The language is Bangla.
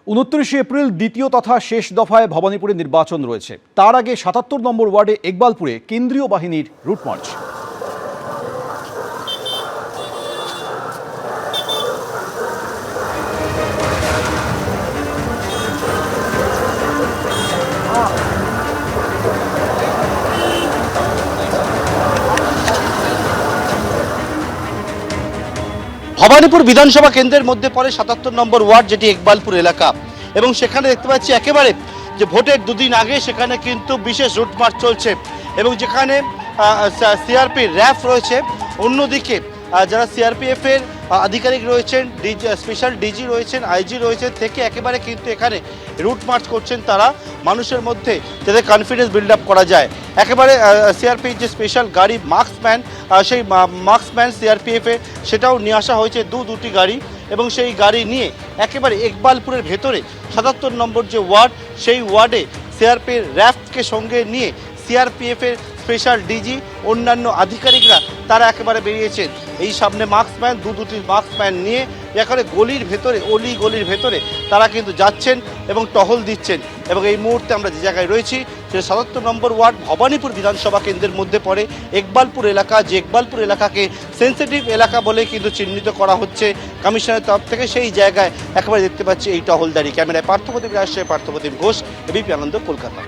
29 এপ্রিল দ্বিতীয় তথা শেষ দফায় ভবানীপুরে নির্বাচন রয়েছে। তার আগে ৭৭ নম্বর ওয়ার্ডে ইকবালপুরে কেন্দ্রীয় বাহিনীর রুট মার্চ। ভবানীপুর বিধানসভা কেন্দ্রের মধ্যে পড়ে ৭৭ নম্বর ওয়ার্ড, যেটি ইকবালপুর এলাকা, এবং সেখানে দেখতে পাচ্ছি একেবারে যে ভোটের দুদিন আগে সেখানে কিন্তু বিশেষ রুট মার্চ চলছে, এবং যেখানে সিআরপি র্যাফ রয়েছে, অন্যদিকে যারা সিআরপিএফ এর আধিকারিক রয়েছেন, স্পেশাল ডিজি রয়েছেন, আইজি রয়েছেন, থেকে একেবারে কিন্তু এখানে রুট মার্চ করছেন তারা, মানুষের মধ্যে যাতে কনফিডেন্স বিল্ড আপ করা যায়। একেবারে সিআরপির যে স্পেশাল গাড়ি মার্কসম্যান, সেই মার্কসম্যান সিআরপিএফে সেটাও নিয়ে আসা হয়েছে দুটি গাড়ি, এবং সেই গাড়ি নিয়ে একেবারে ইকবালপুরের ভেতরে ৭৭ নম্বর যে ওয়ার্ড, সেই ওয়ার্ডে সিআরপির র্যাফকে সঙ্গে নিয়ে সিআরপিএফের স্পেশাল ডিজি অন্যান্য আধিকারিকরা তারা একেবারে বেরিয়েছেন। এই সামনে মার্কসম্যান দুটি মার্কসম্যান নিয়ে এখানে গলির ভেতরে, অলি গলির ভেতরে তারা কিন্তু যাচ্ছেন এবং টহল দিচ্ছেন। এবং এই মুহূর্তে আমরা যে জায়গায় রয়েছি সেটা ৭৭ নম্বর ওয়ার্ড ভবানীপুর বিধানসভা কেন্দ্রের মধ্যে পড়ে ইকবালপুর এলাকা, যে ইকবালপুর এলাকাকে সেন্সিটিভ এলাকা বলে কিন্তু চিহ্নিত করা হচ্ছে কমিশনের তরফ থেকে। সেই জায়গায় একেবারে দেখতে পাচ্ছি এই টহলদারি। ক্যামেরায় পার্থপ্রতিম রাজশাহী, পার্থপ্রতিম ঘোষ, এবিপি আনন্দ, কলকাতা।